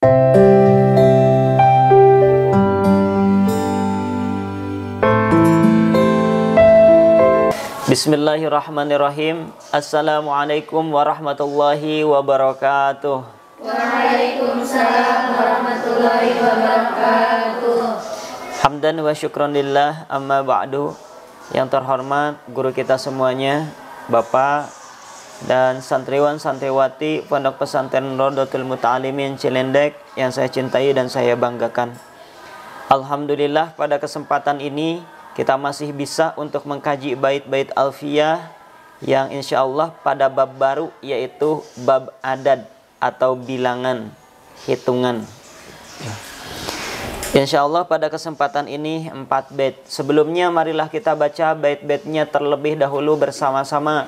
Bismillahirrahmanirrahim. Assalamualaikum warahmatullahi wabarakatuh. Waalaikumsalam warahmatullahi wabarakatuh. Hamdan wa syukran lillah, amma ba'du. Yang terhormat guru kita semuanya, Bapak dan santriwan santriwati Pondok Pesantren Rodotul Muta'alimin Cilendek yang saya cintai dan saya banggakan. Alhamdulillah pada kesempatan ini kita masih bisa untuk mengkaji bait-bait alfiyah yang insya Allah pada bab baru, yaitu bab adad atau bilangan, hitungan. Insya Allah pada kesempatan ini 4 bait. Sebelumnya marilah kita baca bait-baitnya terlebih dahulu bersama-sama.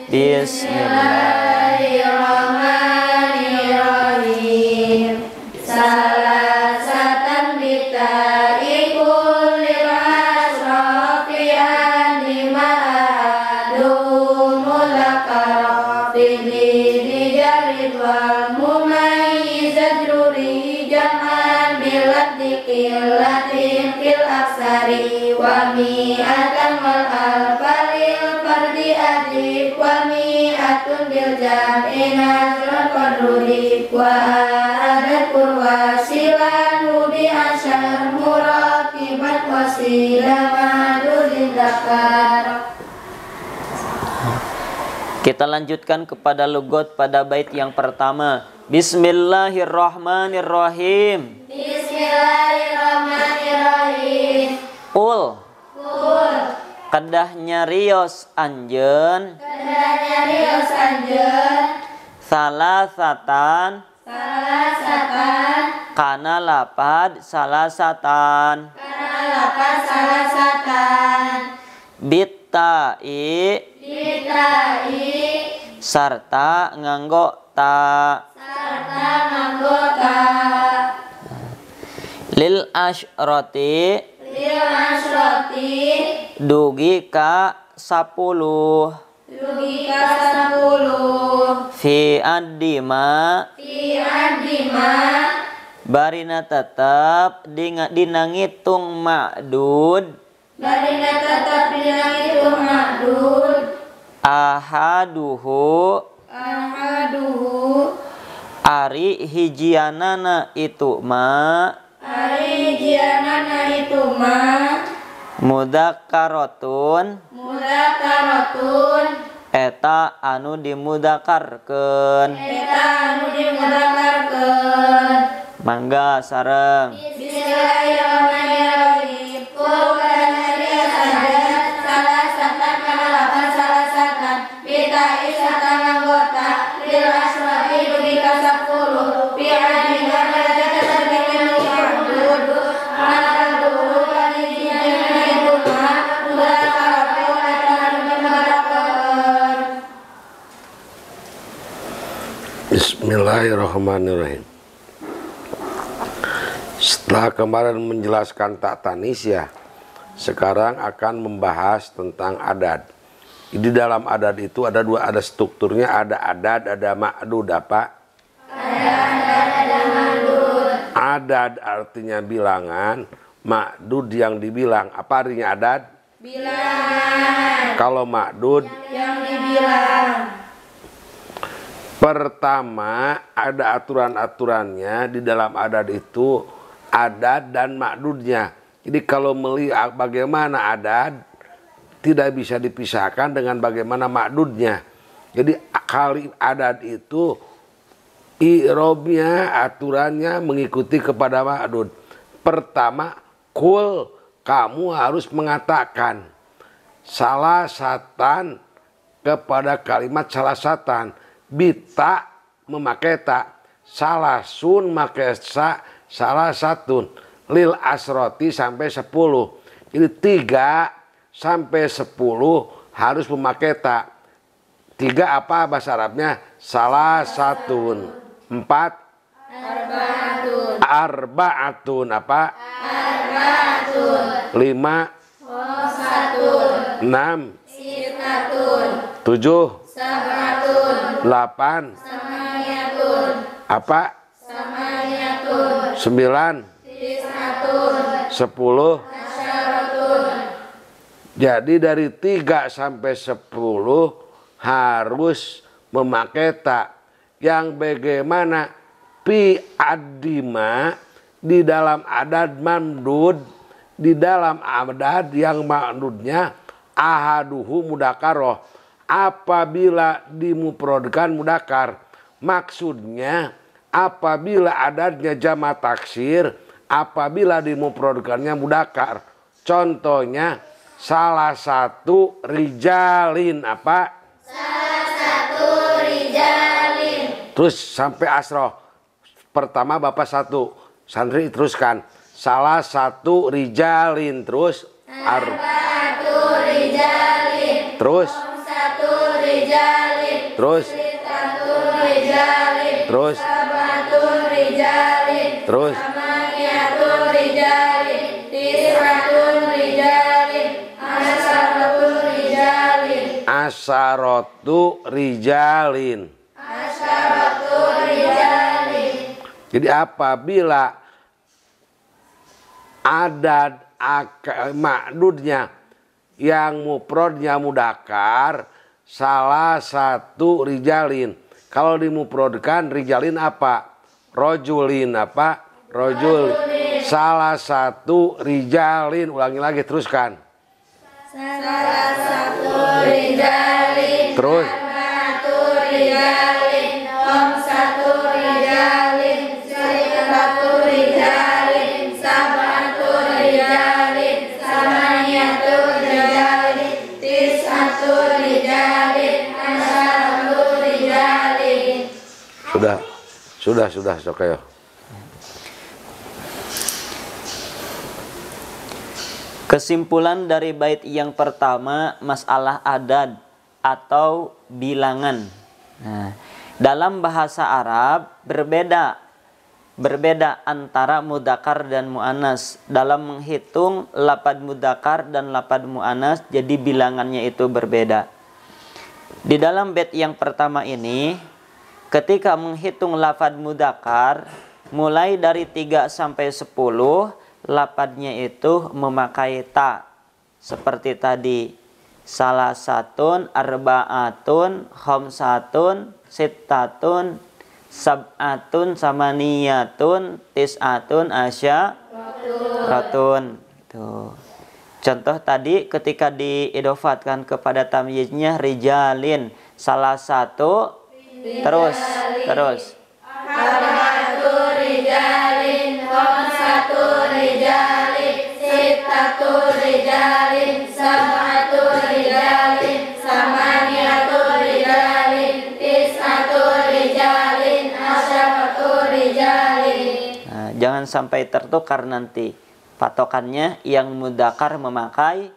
Bismillahirrahmanirrahim. Salasatan bita'ikul lil asrafi anima adumul akarafi bidijarid wal mumayyizat ruri jam'an biladdiqillatin fil aksari wa mi'atan wal alfalil fardi adib wa mi'atun bil jam'i nazran qadrudi wa adat kurwasilan hubi asyar murakibat wasilah madudin dakar. Kita lanjutkan kepada lugot pada bait yang pertama. Bismillahirrahmanirrahim. Bismillahirrahmanirrahim. Ul kedahnya rios anjeun, Kedahnya rios anjeun, salasatan kana lapad salasatan, kana lapan salasatan, bitta'i bitai sarta nganggo ta, sarta anggota, lil asyrati lil asyrati dugi ka 10, dugi ka 10, fi addima fi adima barina tetep dina ngitung ma'dud, barina tetap dina hitung ma'dud, ahaduhu ahaduhu ari hijianana itu ma ari jianana itu ma mudzakarotun mudakaratun eta anu dimudakarkeun. eta anu dimudakarkeun. Mangga sareng. Bismillahirrahmanirrahim. Qur'an rias anjeun salasatan kana lapan salasatan bitai sarta anggota lil asrafi dugi ka 10 fi adina pada terjadi ma'dud ana dulu kadijina itu ma mudakaratun eta anu dimudakarkeun. Bismillahirrahmanirrahim. Setelah kemarin menjelaskan tak tanis ya, sekarang akan membahas tentang adad. Di dalam adad itu ada ada strukturnya, ada adad, ada ma'dud. Apa? Ada ma'dud. Adad artinya bilangan, ma'dud yang dibilang. Apa artinya adad? Bilangan Kalau ma'dud, yang dibilang. pertama ada aturan-aturannya di dalam adad itu, adad dan ma'dudnya. Jadi kalau melihat bagaimana adad tidak bisa dipisahkan dengan bagaimana ma'dudnya. Jadi kali adad itu i'robnya, aturannya mengikuti kepada ma'dud. Pertama, kul, kamu harus mengatakan salasatan kepada kalimat salasatan. Bita memakai tak, salasun memakai sa, salasatun, lil asroti sampai 10. Jadi 3 sampai 10 harus memakai tak. 3 apa bahasa Arabnya? Salasatun. 4 arbaatun apa? Arbaatun. 5 Wasatun. 6 Sittatun. 7 Sab'atun. 8 Samaniyatun. apa? Samaniyatun. tis'atun 10. asyaratun. Jadi dari 3 sampai 10 harus memakai ta. Yang bagaimana pi adima di dalam adad mamdud, di dalam adad yang mamdudnya ahaduhu mudakaroh, apabila dimufrodkan mudakar. Maksudnya apabila adadnya jama taksir, apabila dimufrodkannya mudakar. Contohnya salah satu rijalin apa? Salah satu rijalin. Terus sampai asroh. Pertama bapak 1, santri teruskan. Salah satu rijalin, terus Arba'atu rijalin. terus Satu rijalin. terus Sitatu rijalin. terus Sab'atu rijalin. terus Samaniyatu rijalin. Tis'atun rijalin. Asyaratun rijalin. asaratu rijalin. Asyaratun rijalin. Jadi apabila adad makdudnya yang mufrodnya mudakar, salah satu rijalin. Kalau dimufrodkan rijalin apa? Rojulin apa? Rojul. Salah satu rijalin. Ulangi lagi, teruskan. Salah satu rijalin. Terus Arba'atu rijalin. Khamsatu rijalin. Sitatu rijalin. Sab'atu rijalin. Samaniyatu rijalin. Tis'atu rijalin. Asyaratu rijalin. sudah Sokayo. Kesimpulan dari bait yang pertama, masalah adad atau bilangan. Nah, dalam bahasa Arab berbeda antara mudakar dan mu'anas. Dalam menghitung lapad mudakar dan lapad mu'anas, jadi bilangannya itu berbeda. Di dalam bait yang pertama ini, ketika menghitung lapad mudakar, mulai dari 3 sampai 10, lapadnya itu memakai ta. Seperti tadi, salah satun, arba'atun, khamsatun, sittatun, sab'atun, samaniyatun, tis'atun, asyaratun. Tuh. Contoh tadi ketika diidofatkan kepada tamyiznya rijalin, salah satu, terus Arba'atu rijalin. Khamsatu rijalin. Sittatu rijalin. Sab'atu rijalin. Samaniyatu rijalin. Tis'atu rijalin. Asyaratu rijalin. Nah, jangan sampai tertukar nanti. Patokannya yang mudakar memakai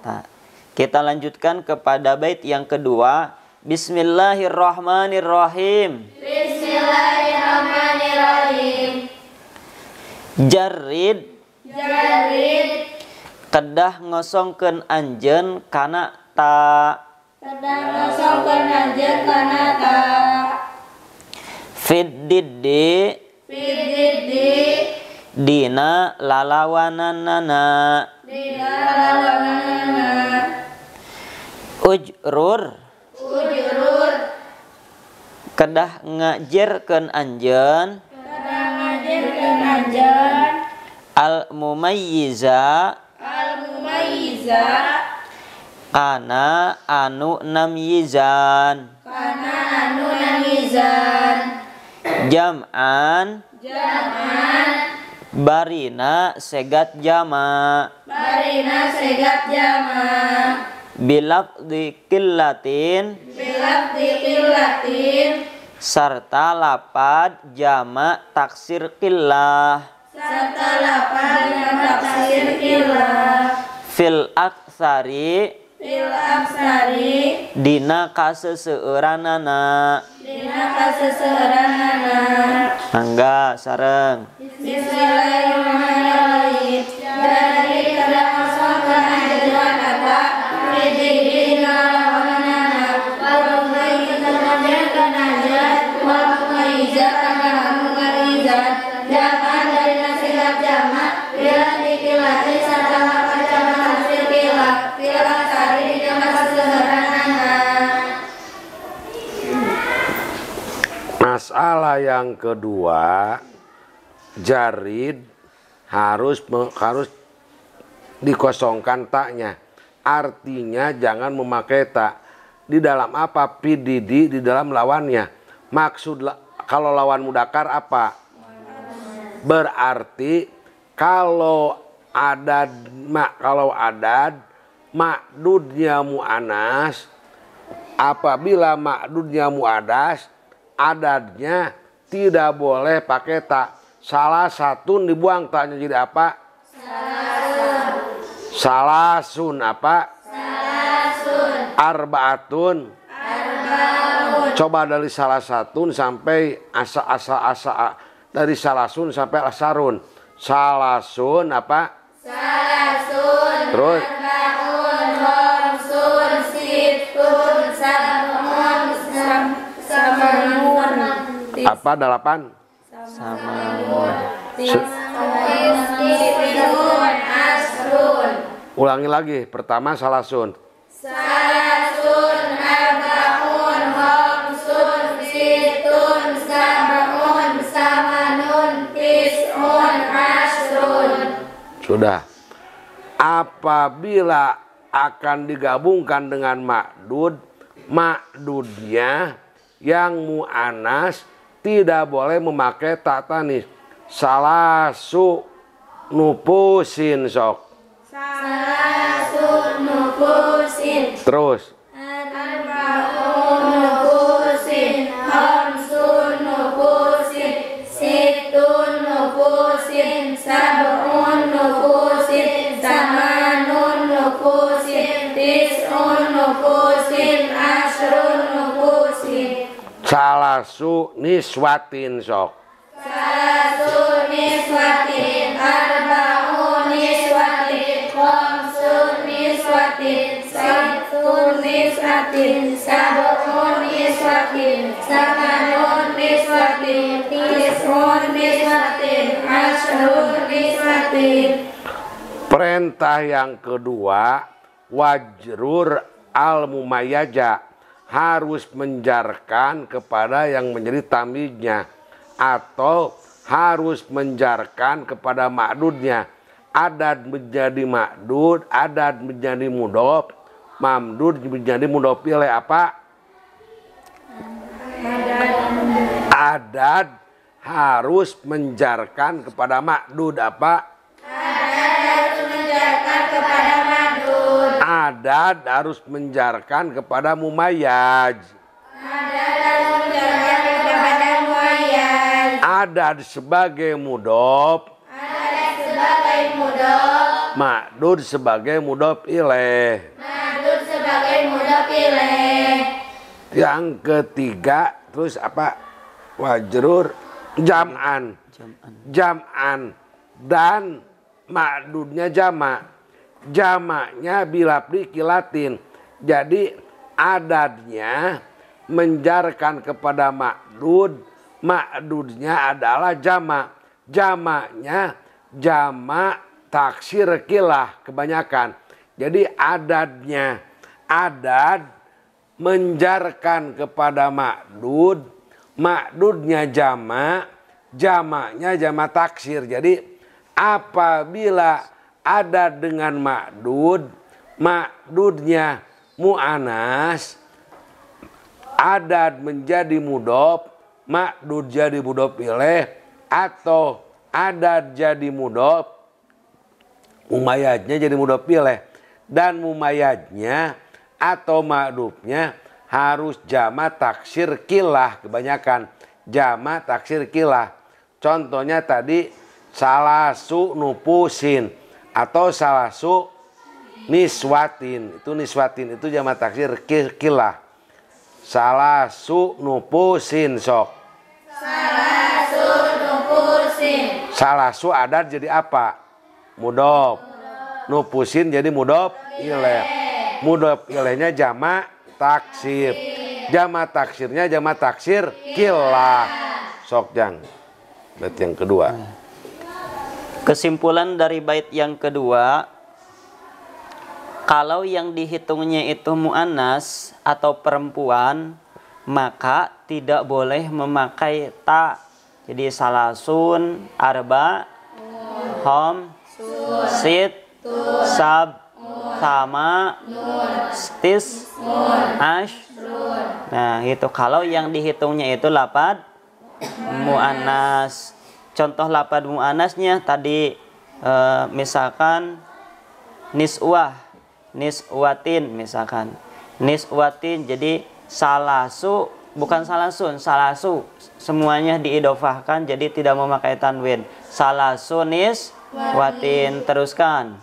ta. Kita lanjutkan kepada bait yang kedua. Bismillahirrahmanirrahim. Bismillahirrahmanirrahim. Jarid Jarid. kedah ngosongkeun anjeun kana ta. Sedang ngosongkeun anjeun kana ta. Fiddiddi Fididdi. dina lalawananana. Dina lawanana. Ujrur Ujurur. kedah ngajerkeun anjeun Sedang ngajarkeun anjeun. al-mumayyiza Al-mumayyiza. kana anu namyizan. Kana anu namizan. Jam'an Jam'an. barina segat jama. Barina segat jama. Bilafdi killatin Bilafdi qillatin. sarta lapad jama taksir qillah. Serta lapan yang taksir qillah. Fil aksari Fil aksari. dina kaseseueuranana. Dina kaseseueuranana. Mangga sareng. Bismillahirrahmanirrahim. Dari kedang ngosongkeun anjeun kata fididina lawanana. Warumayyiza ngajarkeun anjeun. Warumayyiza kana anu ngarizan. yang kedua, jarid harus dikosongkan taknya. Artinya jangan memakai tak. Di dalam apa? Pididi di dalam lawannya. Maksud kalau lawan mudakar apa? Berarti kalau adad makdudnya mu'anas, apabila makdudnya mu'adas, adadnya tidak boleh pakai tak. Salah satu dibuang taknya jadi apa? Salasun apa? Salasun. Arbaatun. Coba dari salah satu sampai asa dari salasun sampai asarun. Salasun apa? Salasun. Terus Arbaun, khamsun, sittun, sab'un, samanun. apa? 8. Samanun. Tis'un, asrun. Ulangi lagi. Pertama salasun. Salasun, arbaun, khamsun, sittun, sab'un, samanun, tis'un, asrun. Sudah. Apabila akan digabungkan dengan makdud, makdudnya yang mu'anas tidak boleh memakai tak tanis. Salasu nupusin sok. Salasun, nufusin. Terus Arba'un, nufusin. Khamsun, nufusin. Sittun, nufusin. Sab'un, nufusin. Samanun, nufusin. Tis'un, nufusin. Asrun, nufusin. salasu niswatin sok. Salasun niswatin. Arba'un niswatin. Khamsun niswatin. Sittun niswatin. Sab'un niswatin. Samanun niswatin. Tis'un niswatin. Asrun niswatin. Perintah yang kedua, wajrur al-mumayyaja, harus menjarkan kepada yang menjadi tamiznya atau harus menjarkan kepada makdudnya. Adad menjadi makdud, adad menjadi mudhof, mamdud menjadi mudhof ilaih apa? Adad harus menjarkan kepada makdud apa? Adad harus menjarkan kepada mumayyaz. Adad sebagai mudhof. Makdud sebagai mudhof ilaih. Yang ketiga terus apa? Wajrur jam'an. Jam'an dan makdudnya jamak. Jamaknya bilafdi kilatin. Jadi adadnya menjarkan kepada makdud, makdudnya adalah jamak. Jamaknya jamak taksir kilah kebanyakan. Jadi adadnya adad menjarkan kepada makdud, makdudnya jamak, jamaknya jamak taksir. Jadi apabila ada dengan makdud, makdudnya mu'anas, adad menjadi mudhof, makdud jadi mudhof ilaih, atau adad jadi mudhof, mumayyadznya jadi mudhof ilaih, dan mumayyadznya atau makdudnya harus jamak taksir kilah kebanyakan, jamak taksir kilah. Contohnya tadi salasu nupusin atau salasu niswatin. Itu niswatin itu jamak taksir kilah. Salasu nupusin sok. Salasu nufusin. Salasu adad jadi apa? Mudhof. Nupusin jadi mudhof ilaih. Mudhof ilaihnya jamak taksir. Jamak taksirnya jamak taksir kilah. Sok jang. Bait yang kedua. Kesimpulan dari bait yang kedua, kalau yang dihitungnya itu mu'annas atau perempuan, maka tidak boleh memakai ta. Jadi salasun, arba, hom, sit, sab, sama, stis, ash. Nah itu kalau yang dihitungnya itu lapad mu'annas. Contoh lapad mu'annasnya tadi misalkan niswah, niswatin misalkan. Niswatin jadi salasu, bukan salasun, salasu. Semuanya diidofahkan jadi tidak memakai tanwin. Salasu niswatin, teruskan.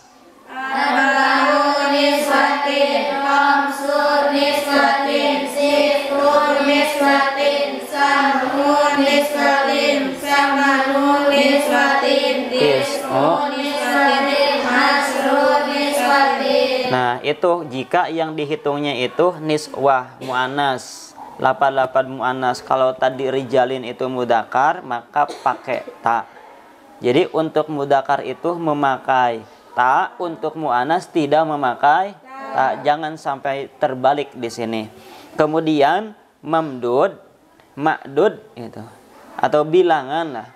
Arba'un niswatin, khamsun niswatin, sittun niswatin, sab'un niswatin, samanun niswatin, tis'un niswatin, asrun niswatin. Nah itu jika yang dihitungnya itu niswah mu'annas, lapad-lapad mu'annas. Kalau tadi rijalin itu mudakar maka pakai ta. Jadi untuk mudakar itu memakai ta, untuk mu'annas tidak memakai ta. Jangan sampai terbalik di sini. Kemudian mamdud, ma'dud itu atau bilangan lah.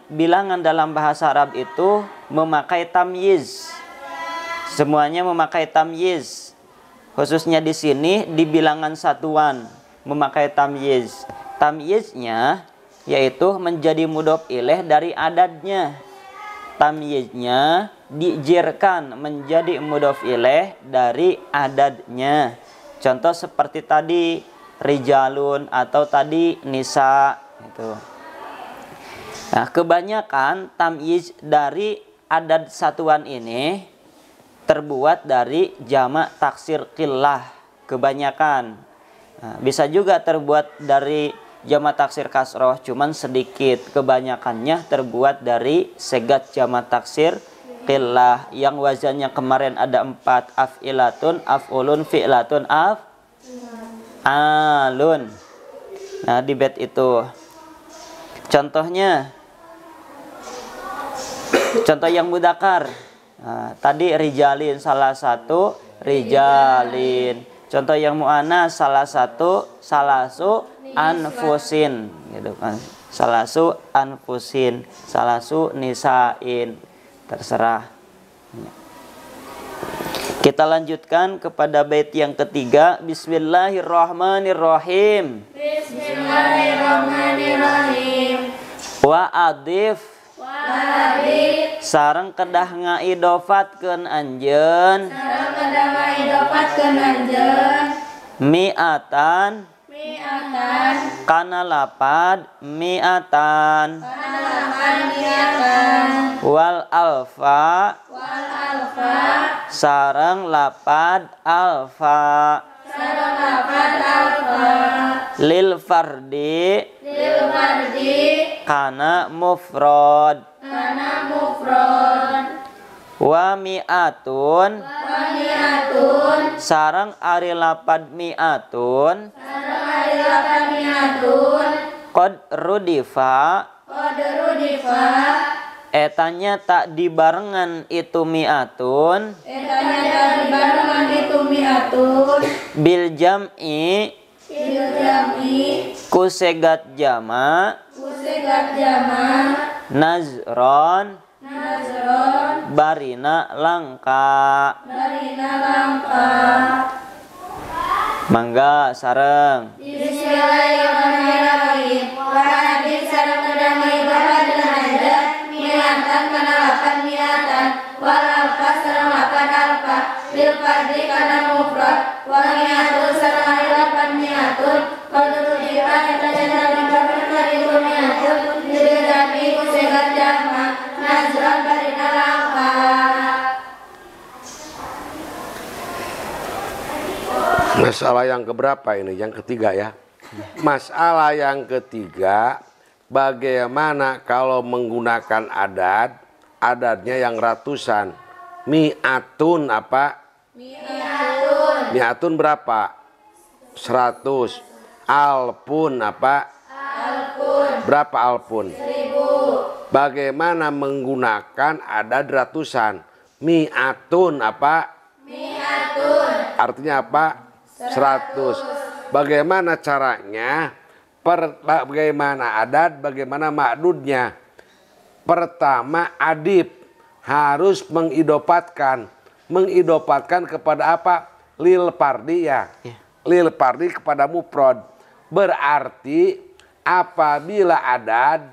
Bilangan dalam bahasa Arab itu memakai tamyiz. Semuanya memakai tamyiz. Khususnya di sini di bilangan satuan memakai tamyiz. Tamyiznya yaitu menjadi mudhof ilaih dari adadnya. Tamyiznya dijirkan menjadi mudhof ilaih dari adadnya. Contoh seperti tadi rijalun atau tadi nisa itu. Nah, kebanyakan tamyiz dari adad satuan ini terbuat dari jamak taksir qillah, kebanyakan. Nah, bisa juga terbuat dari jamak taksir kasroh, cuman sedikit. Kebanyakannya terbuat dari segat jamak taksir qillah yang wazannya kemarin ada 4, af'ilatun, af'ulun, fi'latun, alun. Nah di bait itu contohnya, contoh yang mudakar. Nah, tadi rijalin salah satu rijalin. Contoh yang mu'annas salah satu salasu anfusin gitu kan. Salasu anfusin, salasu nisain. Terserah. Kita lanjutkan kepada bait yang ketiga. Bismillahirrahmanirrahim. Bismillahirrahmanirrahim. Wa adif sareng kedah ngaidofatkeun anjeun Sareng kedah ngaidofatkeun anjeun mi'atan kana lapad mi'atan wal alfa sareng lapad alfa lil fardi kana mufrad wa mi'atun sareng ari lapad mi'atun qad rudifa etanya tak dibarengan itu mi'atun bil jam'i kusegat jama nazron barina langka. Mangga sareng. Bismillahirrahmanirrahim. Wa hadis sareng kedah ngaidofatkeun anjeun mi'atan kana lapan mi'atan wal alfa sareng lapan alfa lil fardhi kana mufrad wa mi'atun sareng ari lapan mi'atun qadru dira eta cenah dibarengan ari mi'atun didami kusegat jama nazran barina langka. Masalah yang keberapa ini? Yang ketiga ya. Masalah yang ketiga, bagaimana kalau menggunakan adat, adatnya yang ratusan. Mi'atun apa? Mi'atun berapa? 100. Alpun apa? Berapa alpun? 1000. Bagaimana menggunakan adat ratusan? Mi'atun apa? Artinya apa? 100. Bagaimana caranya? Bagaimana adat, bagaimana ma'dudnya. Pertama, adib harus mengidopatkan kepada apa? Lil pardi ya. Lil pardi kepada mufrad. Berarti apabila adat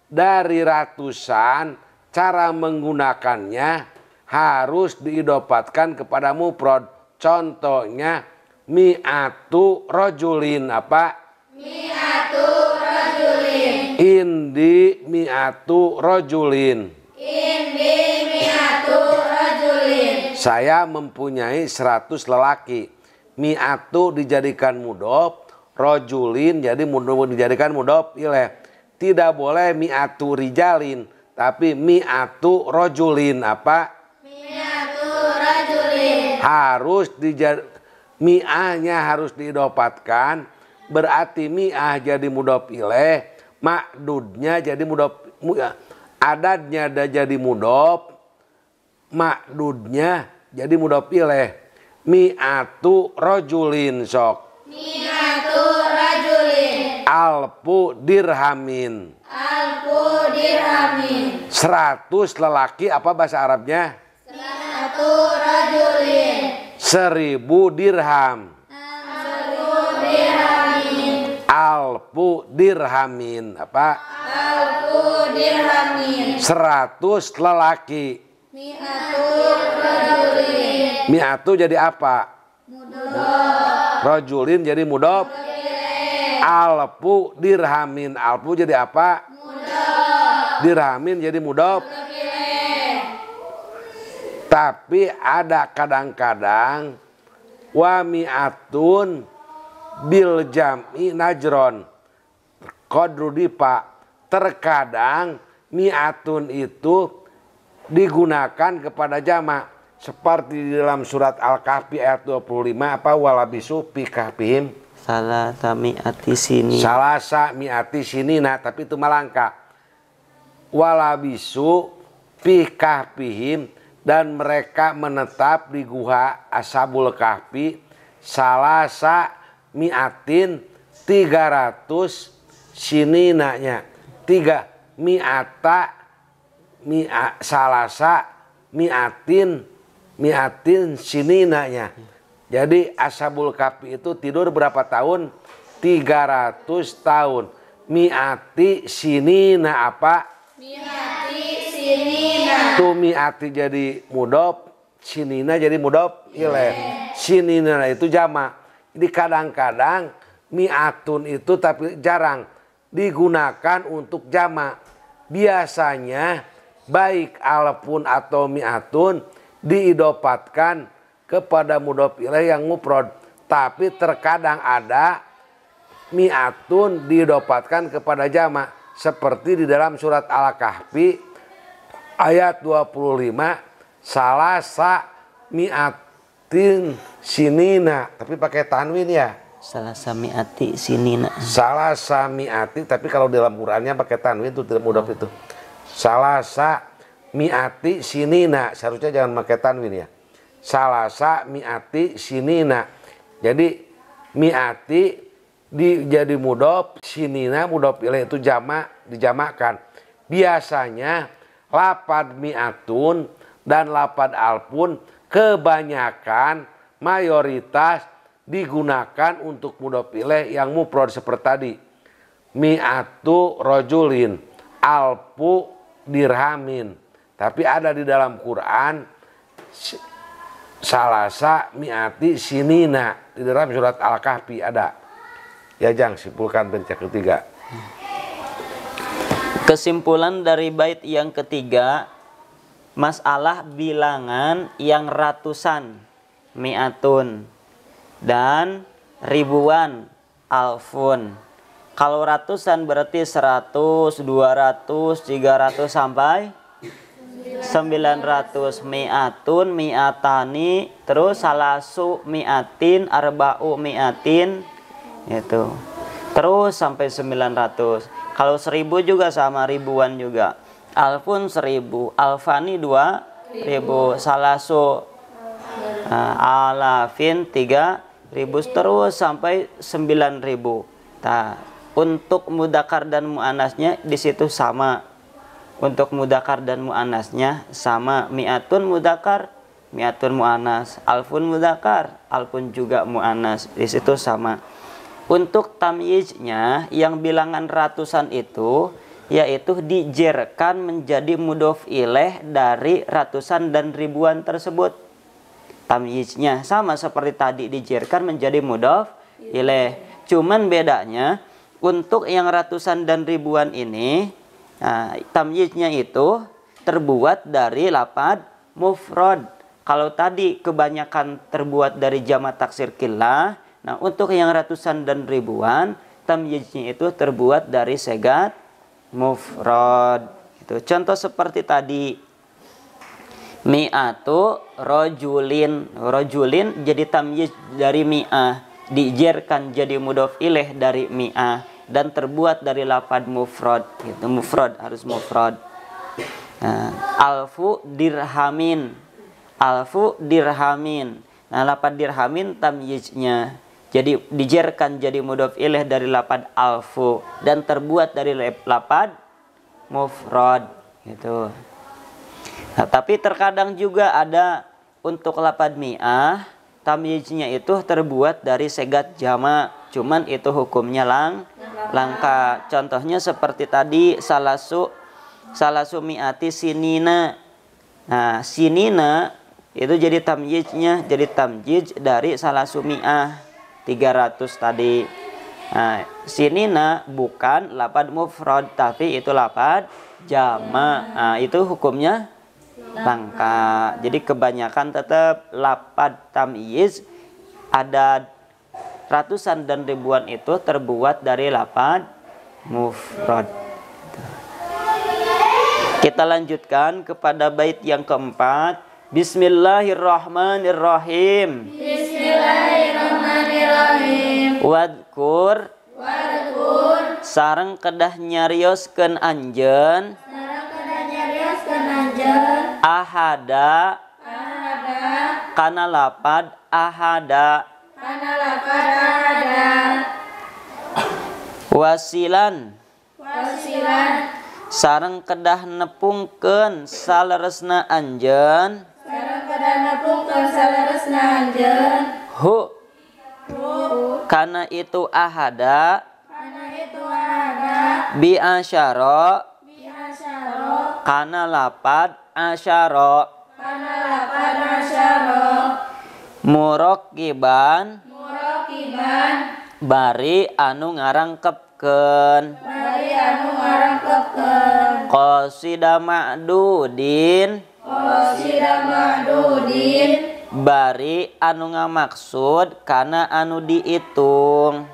dari ratusan, cara menggunakannya harus diidopatkan kepada mufrad. Contohnya mi'atu rojulin apa? Mi'atu rajulin. Indi mi'atu rojulin. Indi mi'atu rajulin. Saya mempunyai 100 lelaki. Mi'atu dijadikan mudhof, rojulin jadi dijadikan mudhof ilaih. Tidak boleh mi'atu rijalin, tapi mi'atu rojulin apa? Mi'atu rajulin. Harus mi'ahnya harus diidopatkan, berarti mi'ah jadi mudhof ilaih, ma'dudnya jadi mudhof, adadnya jadi mudhof, ma'dudnya jadi mudhof ilaih. Mi'atu rojulin sok. Mi'atu rajulin. Alfu dirhamin. Alfu dirhamin. 100 lelaki apa bahasa Arabnya? 100 rajulin. 1000 dirham. 1000 dirhamin. Alfu dirhamin apa? Alfu dirhamin. 100 lelaki. Mi'atu rajulin. Mi'atu jadi apa? Mudhof. Rojulin jadi mudhof. Alfu dirhamin. Alfu jadi apa? Mudhof. Dirhamin jadi mudhof. Tapi ada kadang-kadang wa mi'atun bil jam'i najron. Qadru dipa. Terkadang mi'atun itu digunakan kepada jamak. Seperti di dalam surat Al-Kahfi ayat 25 apa? Walabisu fi kahfihim Salasa mi'ati sini. salasa mi'ati sinina, tapi itu malangka. Walabisu fi kahfihim, dan mereka menetap di guha Ashabul Kahfi salasa mi'atin 300 sininanya. 3 mi'ata salasa mi'atin sininanya. Jadi Ashabul Kahfi itu tidur berapa tahun? 300 tahun. Mi'ati sinina apa? Mi'ati sinina. Tu mi'ati jadi mudhof, sinina jadi mudhof ilaih. Sinina itu jamak. Jadi kadang-kadang mi'atun itu tapi jarang digunakan untuk jamak. Biasanya baik alfun atau mi'atun diidopatkan kepada mudhof ilaih yang mufrad. Tapi terkadang ada mi'atun diidopatkan kepada jamak. Seperti di dalam surat Al-Kahfi ayat 25, salasa mi'atin sinina, tapi pakai tanwin ya. Salasa mi'ati sinina. Salasa mi'ati, tapi kalau dalam Qur'annya pakai tanwin itu tidak mudhof itu. Salasa mi'ati sinina, seharusnya jangan pakai tanwin ya. Salasa mi'ati sinina. Jadi mi'ati jadi mudhof, sinina mudhof ilaih itu jamak, dijamakkan. Biasanya lapad mi'atun dan lapad alfun kebanyakan mayoritas digunakan untuk mudhof ilaih yang mufrad seperti tadi. Mi'atu rojulin, alfu dirhamin. Tapi ada di dalam Quran salasa mi'ati sinina, di dalam surat Al-Kahfi ada. Ya Jang, simpulkan bait yang ketiga. Kesimpulan dari bait yang ketiga, masalah bilangan yang ratusan, mi'atun, dan ribuan, alfun. Kalau ratusan berarti 100, 200, 300 sampai 900. Mi'atun, mi'atani, terus salasu mi'atin, arba'u mi'atin, itu. Terus sampai 900. Kalau 1000 juga sama, ribuan juga. Alfun 1000, alfani 2000, salasu alafin 3000, ribu terus sampai 9.000. Nah, untuk mudakar dan muannasnya di situ sama. Untuk mudakar dan muannasnya sama. Mi'atun mudakar, mi'atun muannas, alfun mudakar, alfun juga muannas, di situ sama. Untuk tamyiznya yang bilangan ratusan itu yaitu dijerkan menjadi mudhof ilaih dari ratusan dan ribuan tersebut. Tamyiznya sama seperti tadi, dijerkan menjadi mudhof ilaih. Cuman bedanya untuk yang ratusan dan ribuan ini, nah, tamyiznya itu terbuat dari lafadz mufrad. Kalau tadi kebanyakan terbuat dari jamak taksir qillah, nah untuk yang ratusan dan ribuan tamyiznya itu terbuat dari segat mufrad. Itu contoh seperti tadi, mi'atu rojulin, rojulin jadi tamyiz dari mi'ah, dijerkan jadi mudhof ilaih dari mi'ah, dan terbuat dari lafadz mufrad. Gitu, mufrad harus mufrad. Nah, alfu dirhamin, alfu dirhamin. Nah, lafadz dirhamin tamyiznya jadi dijerkan jadi mudhof ilaih dari lafadz alfu dan terbuat dari lafadz mufrad gitu. Nah, tapi terkadang juga ada untuk lafadz mi'ah tamyiznya itu terbuat dari segat jamak, cuman itu hukumnya langka. Contohnya seperti tadi salasu mi'ati sinina. Nah, sinina itu jadi tamyiznya, jadi tamyiz dari salasu mi'ah 300 tadi. Nah, sinina bukan lafadz mufrad tapi itu lafadz jamak. Nah, itu hukumnya langka. Jadi kebanyakan tetap lafadz tamyiz ada ratusan dan ribuan itu terbuat dari lafadz mufrad. Kita lanjutkan kepada bait yang keempat. Bismillahirrahmanirrahim. Bismillahirrahmanirrahim. Wadkur sareng kedah nyarioskeun anjeun. Ahada kana lafadz ahada. Wasilan sareng kedah nepungkeun saleresna anjeun. Hu kana itu ahada. Bi asyara kana lafadz asyara. Muraqiban bari anu ngarangkepkeun. Qasida ma'dudin bari anu ngamaksud kana anu diitung.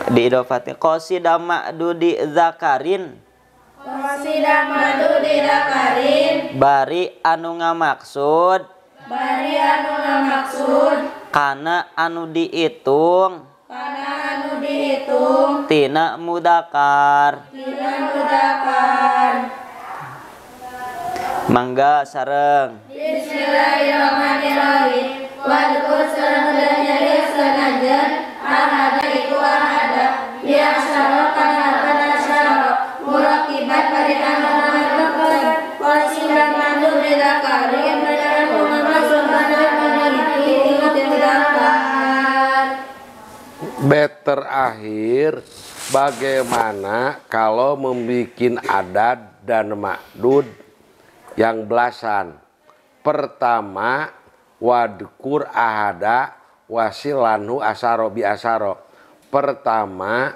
Diidofati qasida ma'dudi zakarin bari anu ngamaksud kana anu diitung. Tina mudakar. Mangga sareng. Bismillahirrahmanirrahim. Wadkur sareng kedah nyarioskeun anjeun ahada itu ahada. Bi asyara kana lafadz asyara. Muraqiban bari anu ngarangkeun. Qasidan mandu dzakarin bari anu ngamaksud kana anu diitung. Bait terakhir, bagaimana kalau membikin adad dan ma'dud yang belasan. Pertama, wadkur ahada wasilanhu asaro bi asaro. Pertama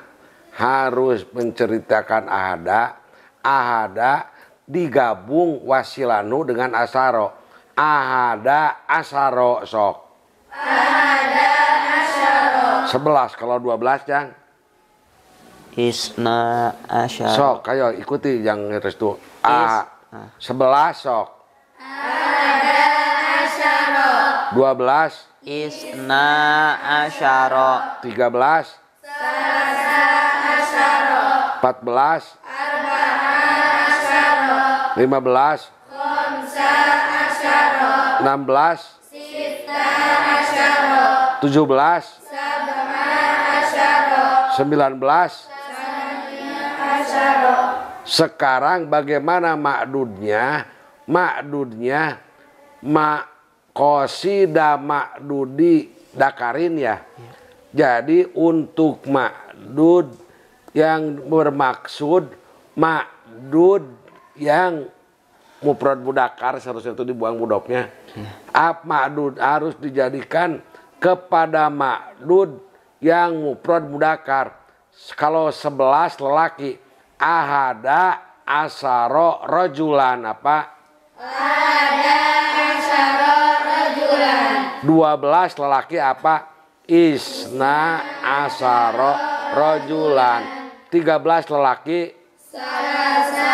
harus menceritakan ahada. Ahada digabung wasilanu dengan asaro. Ahada asaro sok. Ahada asyara. 11 kalau 12 jang. Isna asyara. Sok, ayo ikuti yang restu. 11 sok. Ahada asyara. 12. Isna asyara. 13. Salasa asyara. 14. Arba'a asyara. 15. Khamsa asyara. asyara 16 sita asyara 17 sab'a asyara 19 asyara. Sekarang bagaimana makdudnya? Makdudnya qasida makdudi dakarin ya. Jadi untuk makdud yang bermaksud makdud yang mufrad mudakar, seharusnya itu dibuang mudoknya. Makdud harus dijadikan kepada makdud yang mufrad mudakar. Kalau 11 lelaki, ahada asaro rajulan apa? Ahada asyara rajulan 12 lelaki apa? Isna asaro rajulan. 13 lelaki. salasa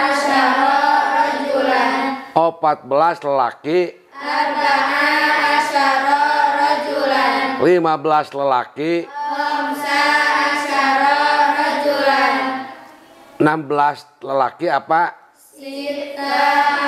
asyara rajulan 14 lelaki. arba'a asyara rajulan 15 lelaki. khamsa asyara rajulan 16 lelaki apa? sita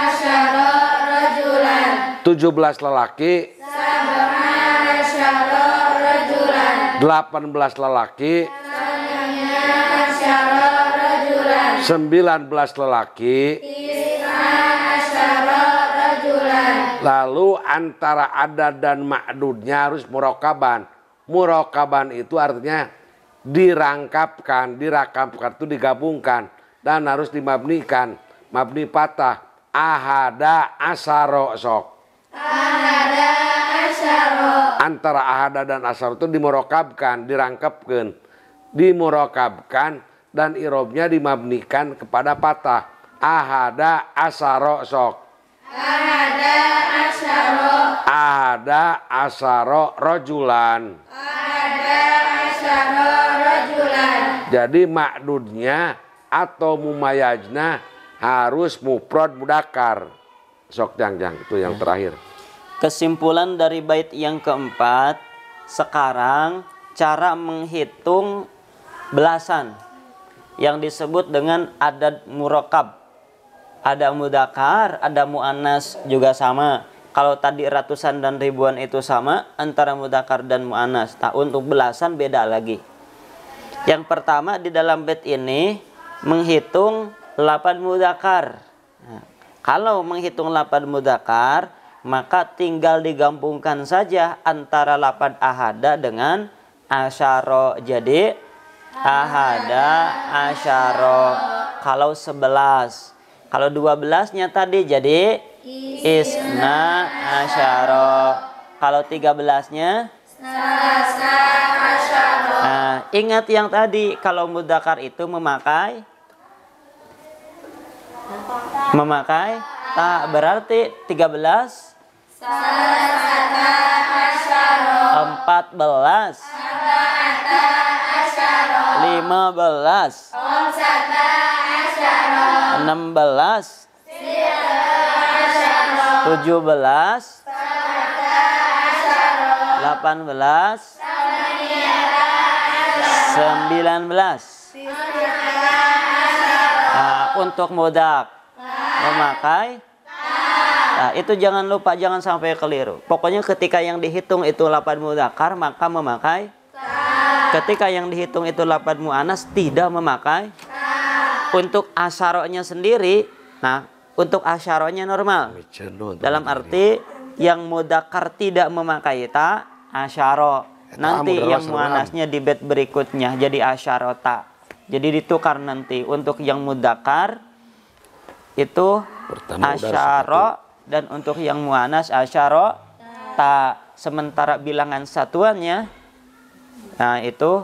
asyara rajulan 17 lelaki. sab'a asyara rajulan 18 lelaki. sananya asyara rajulan 19 lelaki. tis'a asyara rajulan. Lalu antara adad dan ma'dudnya harus murokaban. Murokaban itu artinya dirangkapkan itu digabungkan dan harus dimabnikan. Mabni patah. Ahada asaro sok. Ahada asyara Antara ahada dan asaro itu dimurokabkan, dirangkapkan. Dimurokabkan dan irobnya dimabnikan kepada patah. Ahada asaro sok. ahada asyara Ahada asaro rojulan. ahada asyara rajulan. Jadi makdudnya atau mumayajna harus mufrad mudakar. Sok jangjang itu yang terakhir. Kesimpulan dari bait yang keempat, sekarang cara menghitung belasan yang disebut dengan adad murakab. Ada mudakar, ada muannas juga sama. Kalau tadi ratusan dan ribuan itu sama antara mudakar dan muannas. Nah, untuk belasan beda lagi. Yang pertama di dalam bait ini menghitung lapan mudakar. Nah, kalau menghitung lapan mudakar, maka tinggal digabungkan saja antara lapan ahada dengan asyara. Jadi ahada asyara. Kalau 11, kalau 12-nya tadi jadi isna asyara. Kalau 13-nya salasa asyara nah, ingat yang tadi kalau mudakar itu memakai tak, berarti 13 salasata asyara 14 arba'ata asyara 15 khamsata asyara 16 17 18 19. Nah, untuk mudak memakai nah, itu jangan lupa, jangan sampai keliru. Pokoknya ketika yang dihitung itu lapan mudakar maka memakai. Ketika yang dihitung itu lapan muannas tidak memakai. Untuk asyaronya sendiri, nah untuk asyaronya normal. Dalam arti yang mudakar tidak memakai ta asyaro. Nanti yang muannasnya di bait berikutnya jadi asyarota. Jadi ditukar nanti untuk yang mudakar itu asyaro dan untuk yang muannas asyaro ta. Sementara bilangan satuannya nah itu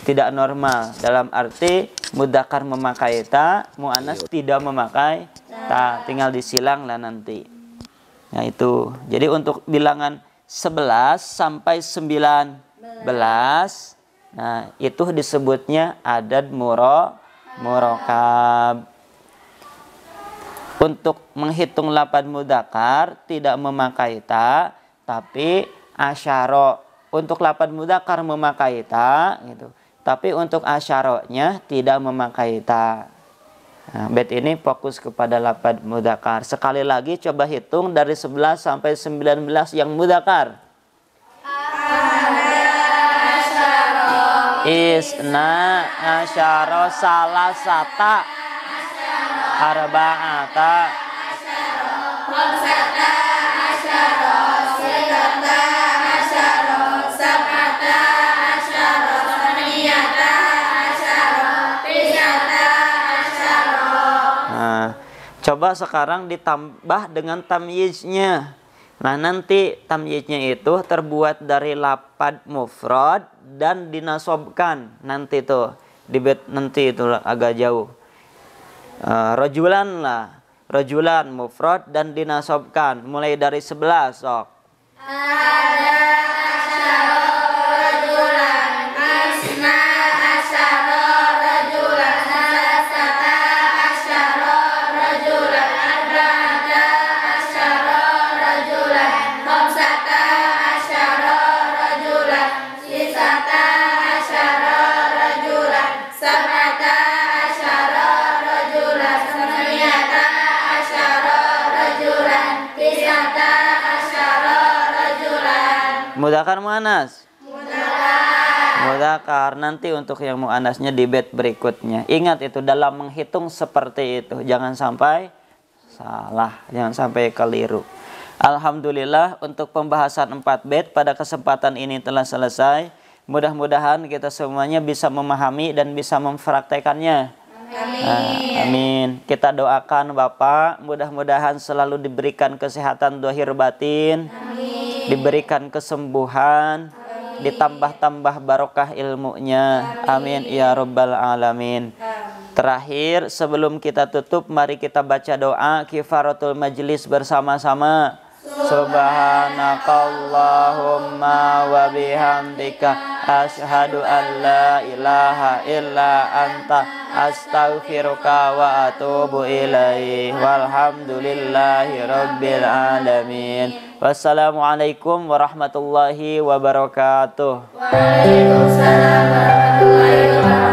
tidak normal, dalam arti mudakar memakai ta, muannas tidak memakai ta, tinggal disilang lah nanti. Nah itu. Jadi untuk bilangan 11 sampai 19 nah itu disebutnya adad murakab. Untuk menghitung lapan mudakar tidak memakai ta, tapi asyaro. Untuk lapan mudakar memakai ta gitu. Tapi untuk asyaronya tidak memakai ta. Nah, bait ini fokus kepada lafaz mudzakkar. Sekali lagi coba hitung dari 11 sampai 19 yang mudzakkar. Isna asyara salasata arba'ata khamsata asyara sittata asyara sab'ata asyara thamaniyata asyara tis'ata asyara. Nah, coba sekarang ditambah dengan tamyiznya. Nah, nanti tamyiznya itu terbuat dari lafaz mufrad dan dinasobkan. Nanti tuh di bait nanti itu agak jauh. Rajulan lah, rajulan mufrad dan dinasobkan. Mulai dari 11 sok. Ada asyara rajulan, asna asyara rajulan, salasata asyara rajulan, arba'ata asyara rajulan, khamsata asyara rajulan, sisata asyara rajulan, sab'ata asyara rajulan, thamaniyata asyara rajulan, tis'ata asyara rajulan. Mudzakkar muannas? Mudzakkar. Nanti untuk yang muannasnya di bait berikutnya. Ingat itu dalam menghitung seperti itu. Jangan sampai salah, jangan sampai keliru. Alhamdulillah untuk pembahasan 4 bait pada kesempatan ini telah selesai. Mudah-mudahan kita semuanya bisa memahami dan bisa mempraktekannya. Amin. Kita doakan Bapak, mudah-mudahan selalu diberikan kesehatan zahir batin, diberikan kesembuhan, ditambah-tambah barokah ilmunya. Amin ya rabbal alamin. Terakhir sebelum kita tutup, mari kita baca doa kifaratul majlis bersama-sama. Subhanakallahumma wa bihamdika asyhadu an la ilaha illa anta astaghfiruka wa atubu ilaih. Walhamdulillahi rabbil alamin. Wassalamualaikum warahmatullahi wabarakatuh. Waalaikumsalam warahmatullahi wabarakatuh.